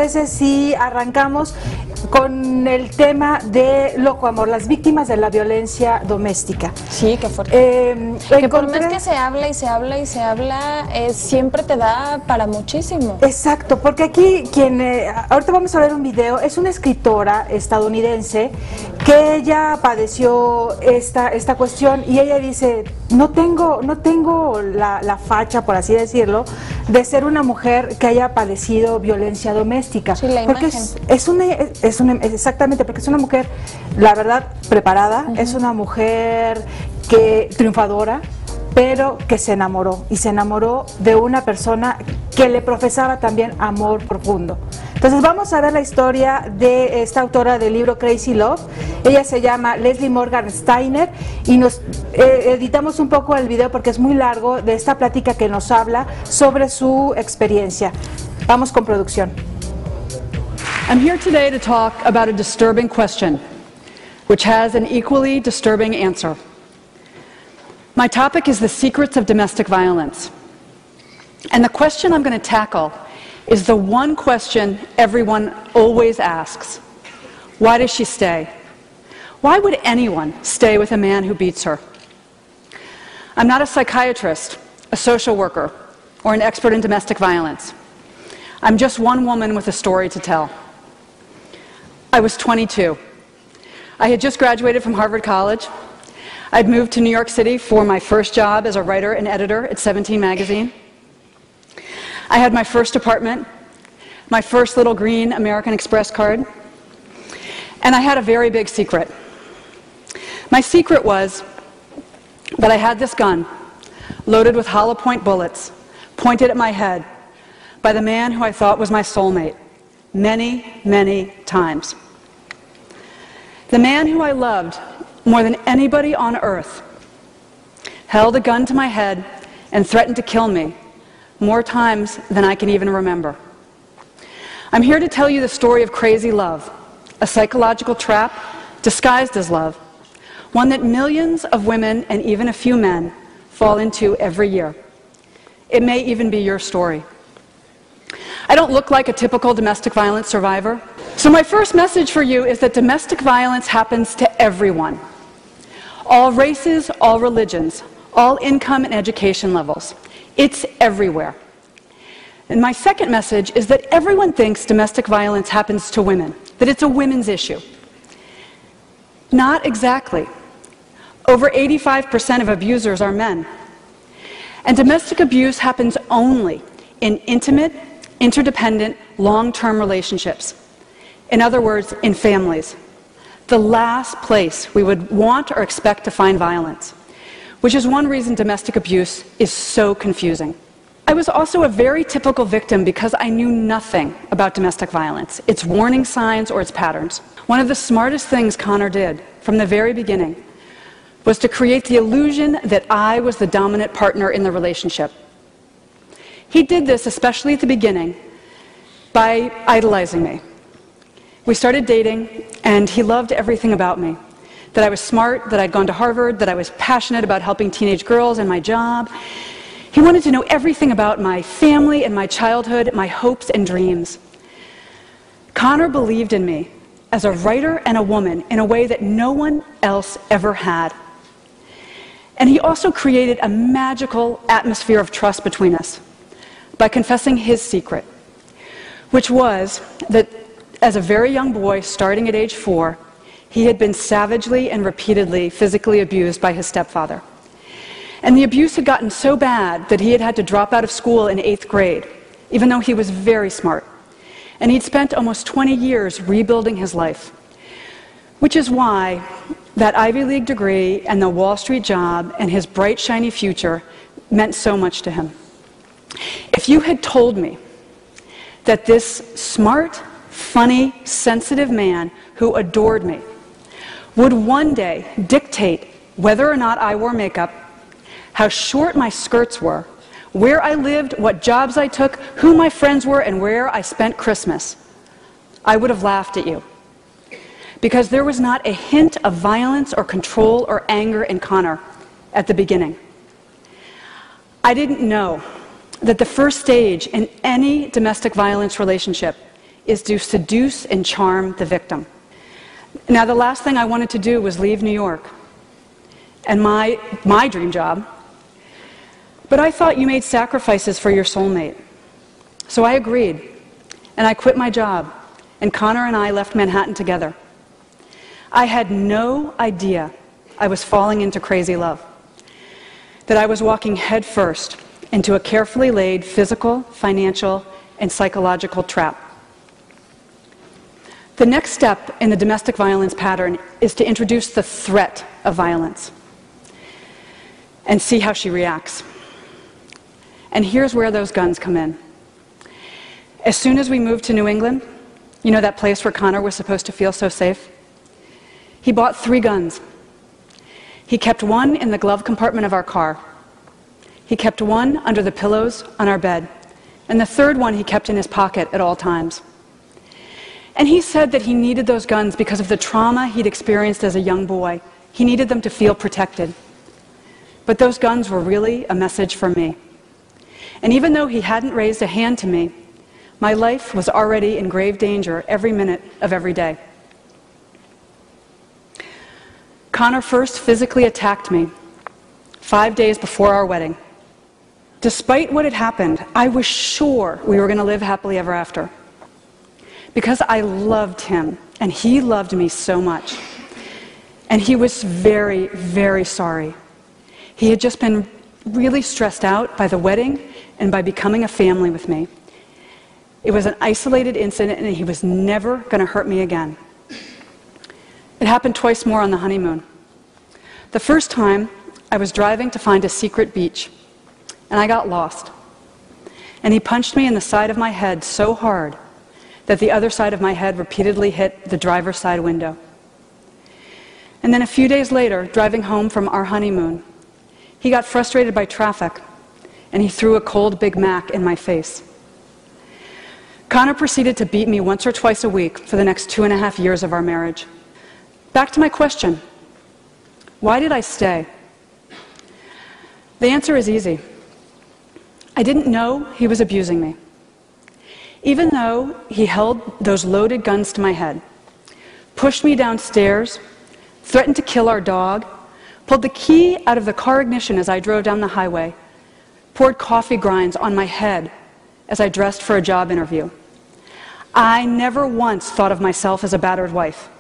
parece si arrancamos con el tema de Loco Amor, las víctimas de la violencia doméstica? Sí, qué fuerte. Que por más que se habla y se habla y se habla, siempre te da para muchísimo. Exacto, porque aquí ahorita vamos a ver un video, es una escritora estadounidense que ella padeció esta cuestión y ella dice, no tengo la facha, por así decirlo, de ser una mujer que haya padecido violencia doméstica. Sí, la porque imagen. Exactamente, porque es una mujer, la verdad, preparada, es una mujer triunfadora, pero que se enamoró, y se enamoró de una persona que le profesaba también amor profundo. Entonces vamos a ver la historia de esta autora del libro Crazy Love. Ella se llama Leslie Morgan Steiner y nos editamos un poco el video porque es muy largo, de esta plática que nos habla sobre su experiencia. Vamos con producción. I'm here today to talk about a disturbing question, which has an equally disturbing answer. My topic is the secrets of domestic violence. And the question I'm going to tackle is the one question everyone always asks. Why does she stay? Why would anyone stay with a man who beats her? I'm not a psychiatrist, a social worker, or an expert in domestic violence. I'm just one woman with a story to tell. I was 22. I had just graduated from Harvard College. I'd moved to New York City for my first job as a writer and editor at 17 magazine. I had my first apartment, my first little green American Express card, and I had a very big secret. My secret was that I had this gun loaded with hollow point bullets pointed at my head by the man who I thought was my soulmate many, many times. The man who I loved more than anybody on earth held a gun to my head and threatened to kill me more times than I can even remember. I'm here to tell you the story of crazy love, a psychological trap disguised as love, one that millions of women and even a few men fall into every year. It may even be your story. I don't look like a typical domestic violence survivor. So my first message for you is that domestic violence happens to everyone. All races, all religions, all income and education levels. It's everywhere. And my second message is that everyone thinks domestic violence happens to women, that it's a women's issue. Not exactly. Over 85% of abusers are men. And domestic abuse happens only in intimate, interdependent, long-term relationships. In other words, in families. The last place we would want or expect to find violence, which is one reason domestic abuse is so confusing. I was also a very typical victim because I knew nothing about domestic violence, its warning signs or its patterns. One of the smartest things Connor did from the very beginning was to create the illusion that I was the dominant partner in the relationship. He did this, especially at the beginning, by idolizing me. We started dating, and he loved everything about me. That I was smart, that I'd gone to Harvard, that I was passionate about helping teenage girls and my job. He wanted to know everything about my family and my childhood, my hopes and dreams. Connor believed in me as a writer and a woman in a way that no one else ever had. And he also created a magical atmosphere of trust between us by confessing his secret, which was that as a very young boy, starting at age 4, he had been savagely and repeatedly physically abused by his stepfather. And the abuse had gotten so bad that he had had to drop out of school in 8th grade, even though he was very smart. And he'd spent almost 20 years rebuilding his life, which is why that Ivy League degree and the Wall Street job and his bright, shiny future meant so much to him. If you had told me that this smart, funny, sensitive man who adored me would one day dictate whether or not I wore makeup, how short my skirts were, where I lived, what jobs I took, who my friends were, and where I spent Christmas, I would have laughed at you. Because there was not a hint of violence or control or anger in Connor at the beginning. I didn't know that the first stage in any domestic violence relationship is to seduce and charm the victim. Now, the last thing I wanted to do was leave New York and my dream job. But I thought you made sacrifices for your soulmate. So I agreed, and I quit my job, and Connor and I left Manhattan together. I had no idea I was falling into crazy love, that I was walking headfirst into a carefully laid physical, financial, and psychological trap. The next step in the domestic violence pattern is to introduce the threat of violence and see how she reacts. And here's where those guns come in. As soon as we moved to New England, you know that place where Connor was supposed to feel so safe? He bought 3 guns. He kept one in the glove compartment of our car. He kept one under the pillows on our bed. And the 3rd one he kept in his pocket at all times. And he said that he needed those guns because of the trauma he'd experienced as a young boy. He needed them to feel protected. But those guns were really a message for me. And even though he hadn't raised a hand to me, my life was already in grave danger every minute of every day. Connor first physically attacked me 5 days before our wedding. Despite what had happened, I was sure we were going to live happily ever after. Because I loved him, and he loved me so much. And he was very, very sorry. He had just been really stressed out by the wedding and by becoming a family with me. It was an isolated incident, and he was never going to hurt me again. It happened twice more on the honeymoon. The first time, I was driving to find a secret beach, and I got lost. And he punched me in the side of my head so hard that the other side of my head repeatedly hit the driver's side window. And then a few days later, driving home from our honeymoon, he got frustrated by traffic, and he threw a cold Big Mac in my face. Connor proceeded to beat me once or twice a week for the next 2.5 years of our marriage. Back to my question, why did I stay? The answer is easy. I didn't know he was abusing me. Even though he held those loaded guns to my head, pushed me downstairs, threatened to kill our dog, pulled the key out of the car ignition as I drove down the highway, poured coffee grinds on my head as I dressed for a job interview. I never once thought of myself as a battered wife.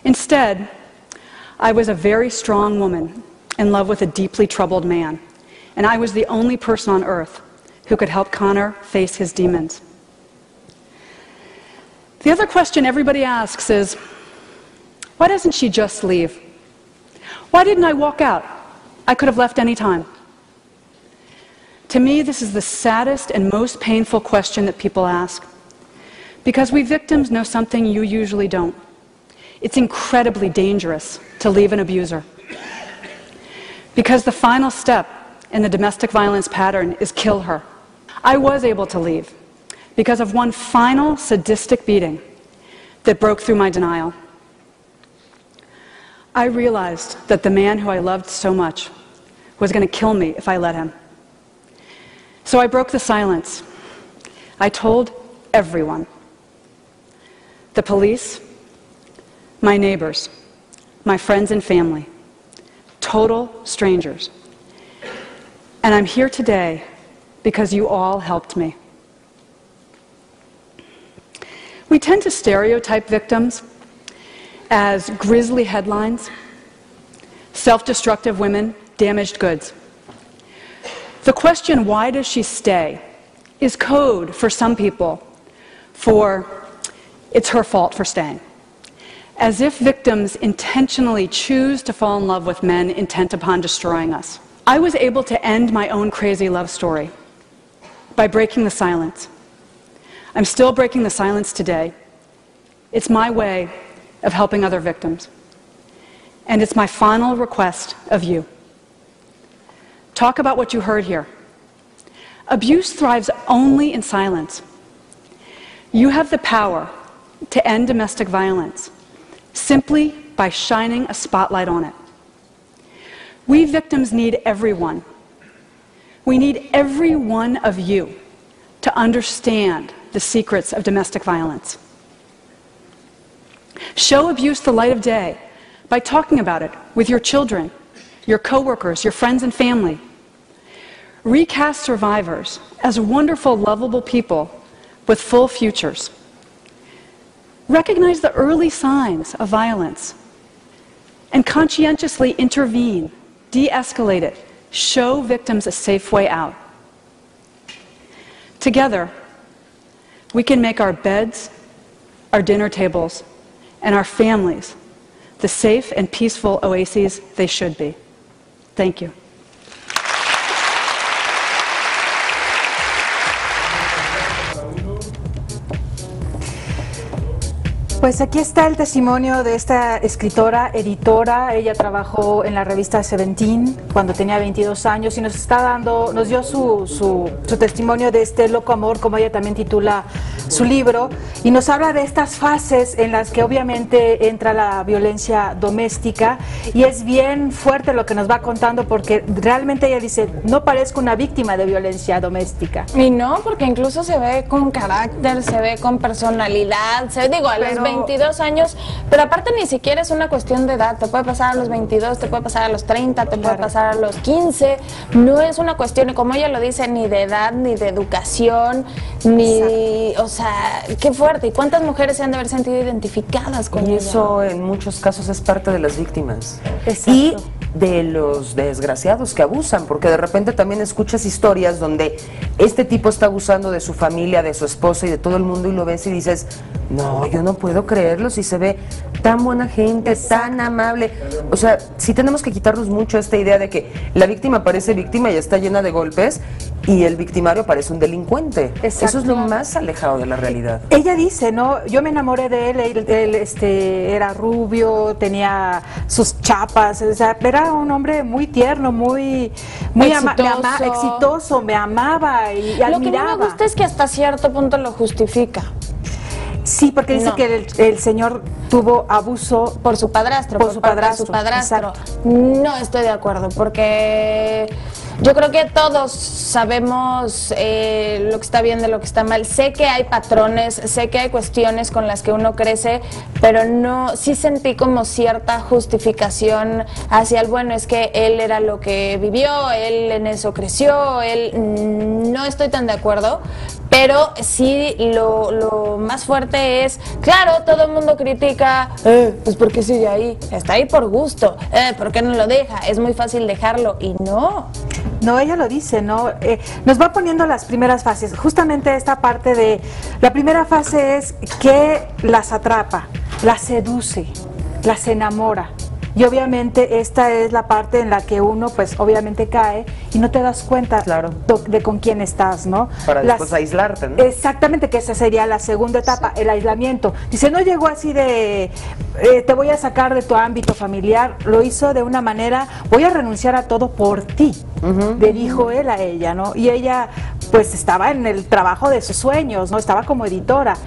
Instead, I was a very strong woman in love with a deeply troubled man, and I was the only person on earth who could help Connor face his demons. The other question everybody asks is, why doesn't she just leave? Why didn't I walk out? I could have left any time. To me, this is the saddest and most painful question that people ask, because we victims know something you usually don't. It's incredibly dangerous to leave an abuser, because the final step in the domestic violence pattern is kill her. I was able to leave because of one final sadistic beating that broke through my denial. I realized that the man who I loved so much was going to kill me if I let him. So I broke the silence. I told everyone. The police, my neighbors, my friends and family, total strangers. And I'm here today because you all helped me. We tend to stereotype victims as grisly headlines, self-destructive women, damaged goods. The question, why does she stay, is code for some people for it's her fault for staying. As if victims intentionally choose to fall in love with men intent upon destroying us. I was able to end my own crazy love story by breaking the silence. I'm still breaking the silence today. It's my way of helping other victims. And it's my final request of you. Talk about what you heard here. Abuse thrives only in silence. You have the power to end domestic violence simply by shining a spotlight on it. We victims need everyone. We need every one of you to understand the secrets of domestic violence. Show abuse the light of day by talking about it with your children, your coworkers, your friends and family. Recast survivors as wonderful, lovable people with full futures. Recognize the early signs of violence and conscientiously intervene, de-escalate it, show victims a safe way out. Together, we can make our beds, our dinner tables, and our families the safe and peaceful oases they should be. Thank you. Pues aquí está el testimonio de esta escritora, editora. Ella trabajó en la revista Seventeen cuando tenía 22 años y nos dio su testimonio de este loco amor, como ella también titula su libro, y nos habla de estas fases en las que obviamente entra la violencia doméstica, y es bien fuerte lo que nos va contando, porque realmente ella dice, no parezco una víctima de violencia doméstica. Y no, porque incluso se ve con carácter, se ve con personalidad, digo, a los 22 años, pero aparte ni siquiera es una cuestión de edad, te puede pasar a los 22, te puede pasar a los 30, te puede pasar a los 15, no es una cuestión, como ella lo dice, ni de edad, ni de educación, ni, o sea, qué fuerte, y cuántas mujeres se han de haber sentido identificadas con ella. Y eso en muchos casos es parte de las víctimas. Exacto. Y de los desgraciados que abusan, porque de repente también escuchas historias donde este tipo está abusando de su familia, de su esposa y de todo el mundo, y lo ves y dices, no, yo no puedo creerlo, si se ve tan buena gente, tan amable. O sea, sí tenemos que quitarnos mucho esta idea de que la víctima parece víctima y está llena de golpes, y el victimario parece un delincuente. Exacto. Eso es lo más alejado de la realidad. Ella dice, ¿no? Yo me enamoré de él era rubio, tenía sus chapas, o sea, era un hombre muy tierno, muy exitoso, me amaba y admiraba. Lo que no me gusta es que hasta cierto punto lo justifica. Sí, porque dice que el señor tuvo abuso por su padrastro. Por su padrastro. Exacto. No estoy de acuerdo, porque yo creo que todos sabemos lo que está bien de lo que está mal. Sé que hay patrones, sé que hay cuestiones con las que uno crece, pero no, sí sentí como cierta justificación hacia el bueno, es que él era lo que vivió, él en eso creció, no estoy tan de acuerdo. Pero sí, lo más fuerte es, claro, todo el mundo critica, pues ¿por qué sigue ahí? Está ahí por gusto, ¿por qué no lo deja? Es muy fácil dejarlo, y no. No, ella lo dice, ¿no? Nos va poniendo las primeras fases. Justamente esta parte de, la primera fase es que las atrapa, las seduce, las enamora. Y obviamente esta es la parte en la que uno pues obviamente cae y no te das cuenta de con quién estás, ¿no? Para después aislarte, ¿no? Exactamente, que esa sería la segunda etapa, el aislamiento. Dice, no llegó así de, te voy a sacar de tu ámbito familiar, lo hizo de una manera, voy a renunciar a todo por ti, le dijo él a ella, ¿no? Y ella pues estaba en el trabajo de sus sueños, ¿no? Estaba como editora.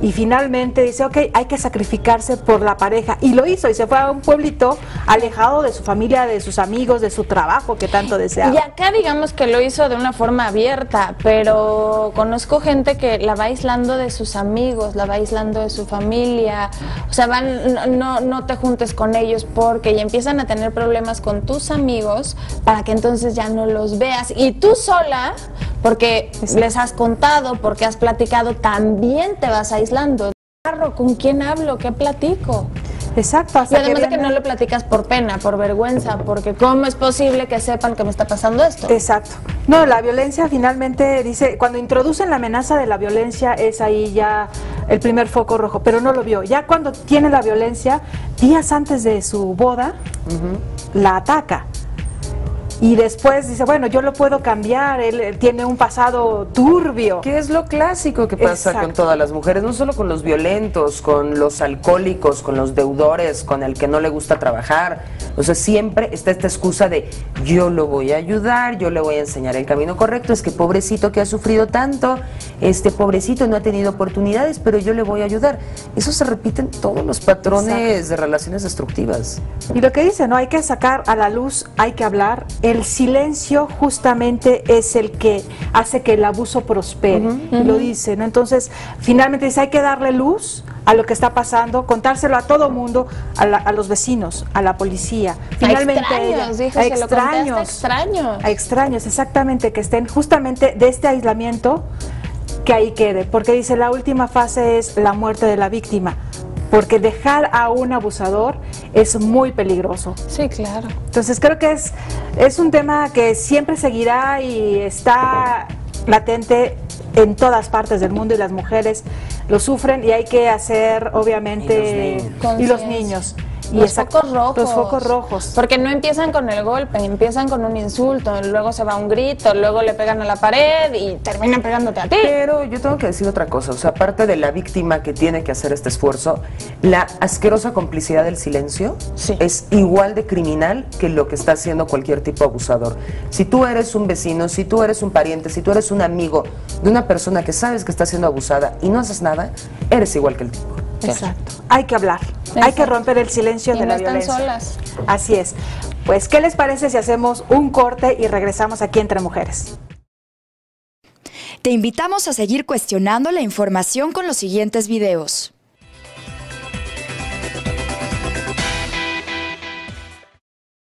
Y finalmente dice, ok, hay que sacrificarse por la pareja. Y lo hizo, y se fue a un pueblito alejado de su familia, de sus amigos, de su trabajo que tanto deseaba. Y acá digamos que lo hizo de una forma abierta, pero conozco gente que la va aislando de sus amigos, la va aislando de su familia. O sea, no te juntes con ellos porque ya empiezan a tener problemas con tus amigos para que entonces ya no los veas. Y tú sola, porque les has contado, porque has platicado, también te vas aislando. ¿Con quién hablo? ¿Qué platico? Exacto. Y además de que no lo platicas por pena, por vergüenza, porque ¿cómo es posible que sepan que me está pasando esto? Exacto. No, la violencia finalmente, dice, cuando introducen la amenaza de la violencia es ahí ya el primer foco rojo, pero no lo vio. Ya cuando tiene la violencia, días antes de su boda, la ataca. Y después dice, bueno, yo lo puedo cambiar, él tiene un pasado turbio. Que es lo clásico que pasa con todas las mujeres, no solo con los violentos, con los alcohólicos, con los deudores, con el que no le gusta trabajar. O sea, siempre está esta excusa de yo lo voy a ayudar, yo le voy a enseñar el camino correcto, es que pobrecito que ha sufrido tanto, pobrecito no ha tenido oportunidades, pero yo le voy a ayudar. Eso se repite en todos los patrones de relaciones destructivas. Y lo que dice, ¿no? Hay que sacar a la luz, hay que hablar. El silencio justamente es el que hace que el abuso prospere. Y lo dice, ¿no? Entonces, finalmente dice, hay que darle luz a lo que está pasando, contárselo a todo mundo, a los vecinos, a la policía. Finalmente a extraños, exactamente, que estén justamente de este aislamiento, que ahí quede, porque dice, la última fase es la muerte de la víctima, porque dejar a un abusador es muy peligroso. Sí, claro. Entonces creo que es un tema que siempre seguirá y está latente en todas partes del mundo, y las mujeres lo sufren, y hay que hacer, obviamente, y los niños. Y los focos rojos. Los focos rojos. Porque no empiezan con el golpe, empiezan con un insulto, luego se va un grito, luego le pegan a la pared y terminan pegándote a ti. Pero yo tengo que decir otra cosa, o sea, aparte de la víctima que tiene que hacer este esfuerzo, la asquerosa complicidad del silencio es igual de criminal que lo que está haciendo cualquier tipo de abusador. Si tú eres un vecino, si tú eres un pariente, si tú eres un amigo de una persona que sabes que está siendo abusada y no haces nada, eres igual que el tipo. Exacto. Hay que hablar. Hay que romper el silencio de la violencia. No están solas. Así es. Pues, ¿qué les parece si hacemos un corte y regresamos aquí Entre Mujeres? Te invitamos a seguir cuestionando la información con los siguientes videos.